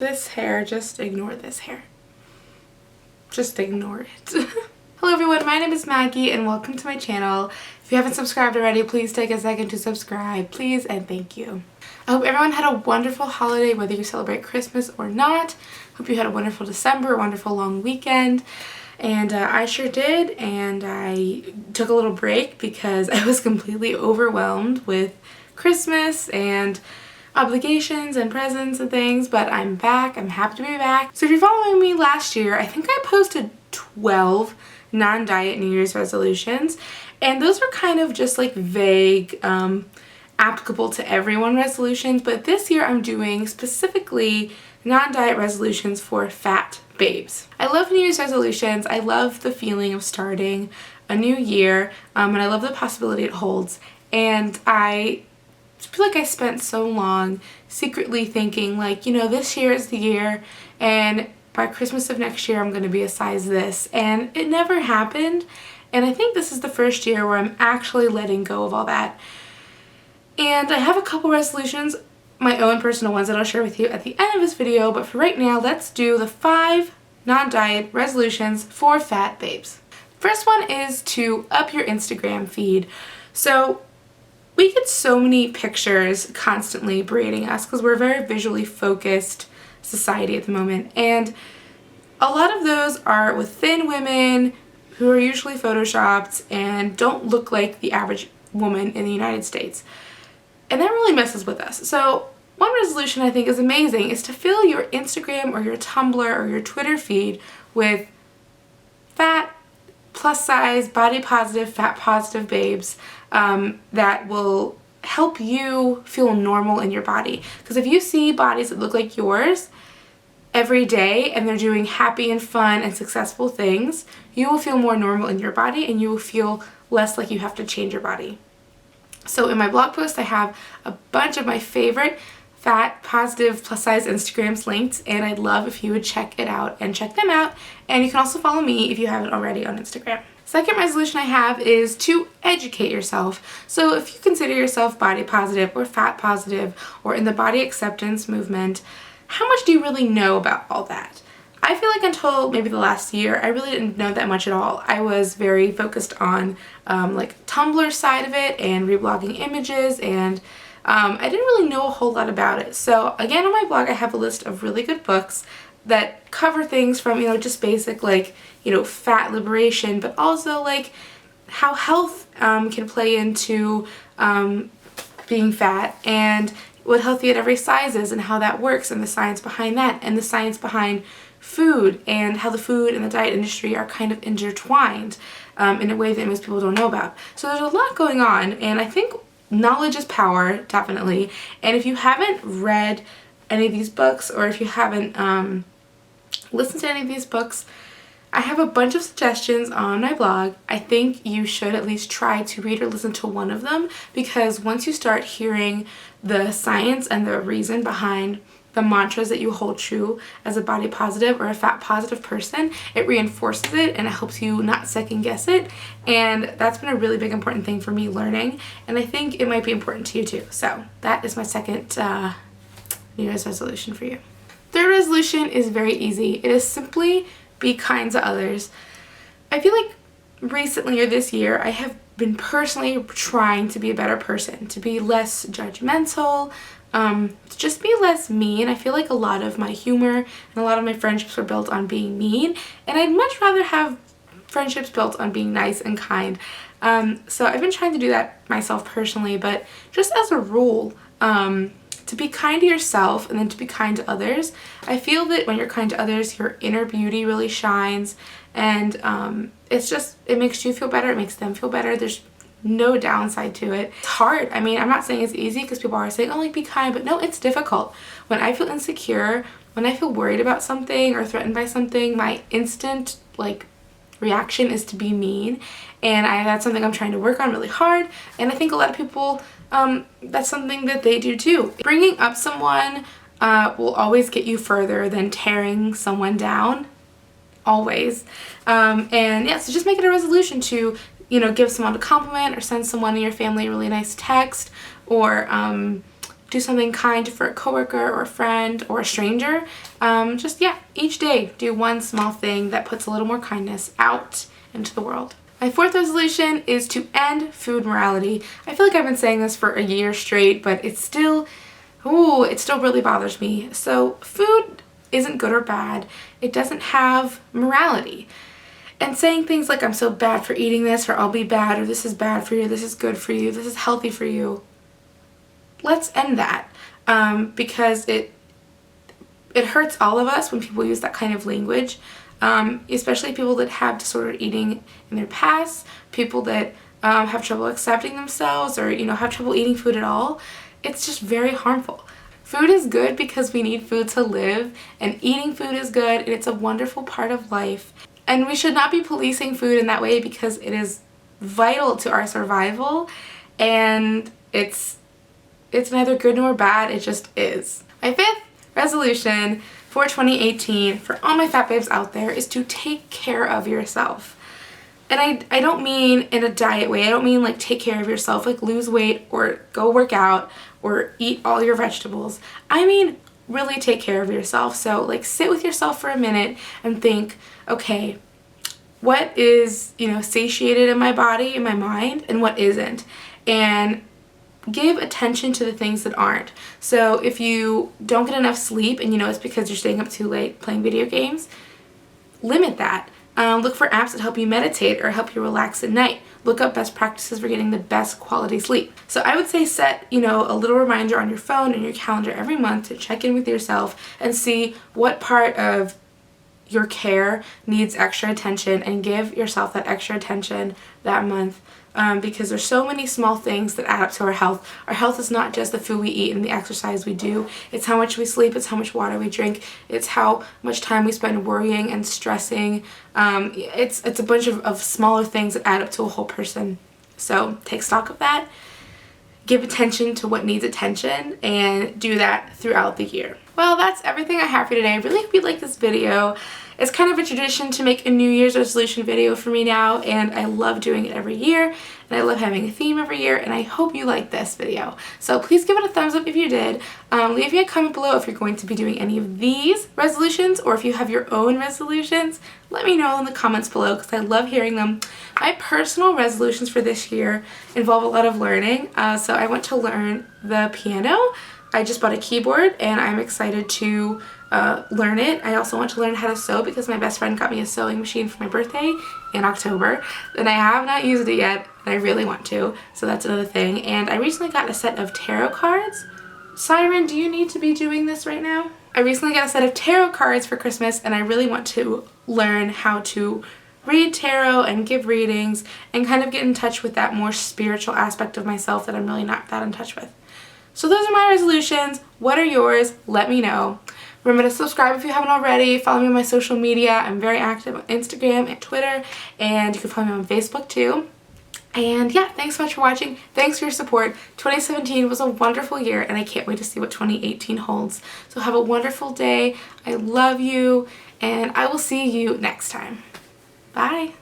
This hair, just ignore this hair. Just ignore it. Hello everyone, my name is Maggie and welcome to my channel. If you haven't subscribed already, please take a second to subscribe, please and thank you. I hope everyone had a wonderful holiday, whether you celebrate Christmas or not. Hope you had a wonderful December, a wonderful long weekend. And I sure did, and I took a little break because I was completely overwhelmed with Christmas and obligations and presents and things, but I'm back. I'm happy to be back. So if you're following me last year, I think I posted 12 non-diet New Year's resolutions, and those were kind of just like vague, applicable to everyone resolutions, but this year I'm doing specifically non-diet resolutions for fat babes. I love New Year's resolutions. I love the feeling of starting a new year, and I love the possibility it holds, and I feel like I spent so long secretly thinking like, you know, this year is the year and by Christmas of next year I'm going to be a size this, and it never happened. And I think this is the first year where I'm actually letting go of all that. And I have a couple resolutions, my own personal ones, that I'll share with you at the end of this video, but for right now let's do the 5 non-diet resolutions for fat babes. First one is to up your Instagram feed. So we get so many pictures constantly berating us because we're a very visually focused society at the moment, and a lot of those are with thin women who are usually photoshopped and don't look like the average woman in the United States, and that really messes with us. So one resolution I think is amazing is to fill your Instagram or your Tumblr or your Twitter feed with fat, plus size, body positive, fat positive babes that will help you feel normal in your body. Because if you see bodies that look like yours every day and they're doing happy and fun and successful things, you will feel more normal in your body and you will feel less like you have to change your body. So in my blog post I have a bunch of my favorite fat, positive, plus size Instagrams linked, and I'd love if you would check it out and check them out. And you can also follow me if you haven't already on Instagram. Second resolution I have is to educate yourself. So if you consider yourself body positive or fat positive or in the body acceptance movement, how much do you really know about all that? I feel like until maybe the last year, I really didn't know that much at all. I was very focused on like Tumblr side of it and reblogging images, and I didn't really know a whole lot about it. So again, on my blog I have a list of really good books that cover things from, you know, just basic like, you know, fat liberation, but also like how health can play into being fat, and what healthy at every size is and how that works, and the science behind that, and the science behind food, and how the food and the diet industry are kind of intertwined in a way that most people don't know about. So there's a lot going on, and I think knowledge is power, definitely. And if you haven't read any of these books, or if you haven't listened to any of these books, I have a bunch of suggestions on my blog. I think you should at least try to read or listen to one of them, because once you start hearing the science and the reason behind the mantras that you hold true as a body positive or a fat positive person, it reinforces it and it helps you not second guess it. And that's been a really big important thing for me learning, and I think it might be important to you too. So that is my second New Year's resolution for you. Third resolution is very easy. It is simply be kind to others. I feel like recently or this year I have been personally trying to be a better person, to be less judgmental, to just be less mean. I feel like a lot of my humor and a lot of my friendships were built on being mean, and I'd much rather have friendships built on being nice and kind. So I've been trying to do that myself personally, but just as a rule, to be kind to yourself and then to be kind to others. I feel that when you're kind to others, your inner beauty really shines, and it makes you feel better, it makes them feel better. There's no downside to it. It's hard. I mean, I'm not saying it's easy, because people are saying, oh, like, be kind, but no, it's difficult. When I feel insecure, when I feel worried about something or threatened by something, my instant like reaction is to be mean, and that's something I'm trying to work on really hard, and I think a lot of people that's something that they do too. Bringing up someone will always get you further than tearing someone down, always. And yeah, so just make it a resolution to, you know, give someone a compliment or send someone in your family a really nice text, or do something kind for a coworker or a friend or a stranger. Each day do one small thing that puts a little more kindness out into the world. My fourth resolution is to end food morality. I feel like I've been saying this for a year straight, but it still really bothers me. So food isn't good or bad. It doesn't have morality. And saying things like, I'm so bad for eating this, or I'll be bad, or this is bad for you, this is good for you, this is healthy for you. Let's end that, because it hurts all of us when people use that kind of language, especially people that have disordered eating in their past, people that have trouble accepting themselves, or have trouble eating food at all. It's just very harmful. Food is good because we need food to live, and eating food is good, and it's a wonderful part of life. And we should not be policing food in that way, because it is vital to our survival, and it's neither good nor bad, it just is. My fifth resolution for 2018 for all my fat babes out there is to take care of yourself. And I don't mean in a diet way. I don't mean like take care of yourself, like lose weight or go work out or eat all your vegetables. I mean really take care of yourself. So like sit with yourself for a minute and think, okay, what is, satiated in my body, in my mind, and what isn't? And give attention to the things that aren't. So if you don't get enough sleep and it's because you're staying up too late playing video games, limit that. Look for apps that help you meditate or help you relax at night. Look up best practices for getting the best quality sleep. So I would say set, a little reminder on your phone and your calendar every month to check in with yourself and see what part of your care needs extra attention, and give yourself that extra attention that month. Because there's so many small things that add up to our health. Our health is not just the food we eat and the exercise we do. It's how much we sleep, it's how much water we drink, it's how much time we spend worrying and stressing. It's a bunch of smaller things that add up to a whole person. So take stock of that, give attention to what needs attention, and do that throughout the year. Well, that's everything I have for today. I really hope you like this video. It's kind of a tradition to make a New Year's resolution video for me now, and I love doing it every year, and I love having a theme every year, and I hope you liked this video. So please give it a thumbs up if you did. Leave me a comment below if you're going to be doing any of these resolutions, or if you have your own resolutions. Let me know in the comments below, because I love hearing them. My personal resolutions for this year involve a lot of learning. So I want to learn the piano. I just bought a keyboard, and I'm excited to learn it. I also want to learn how to sew, because my best friend got me a sewing machine for my birthday in October, and I have not used it yet, and I really want to, so that's another thing. And I recently got a set of tarot cards. Siren, do you need to be doing this right now? I recently got a set of tarot cards for Christmas, and I really want to learn how to read tarot and give readings and kind of get in touch with that more spiritual aspect of myself that I'm really not that in touch with. So those are my resolutions. What are yours? Let me know. Remember to subscribe if you haven't already. Follow me on my social media. I'm very active on Instagram and Twitter, and you can follow me on Facebook too. And yeah, thanks so much for watching. Thanks for your support. 2017 was a wonderful year, and I can't wait to see what 2018 holds. So have a wonderful day. I love you, and I will see you next time. Bye.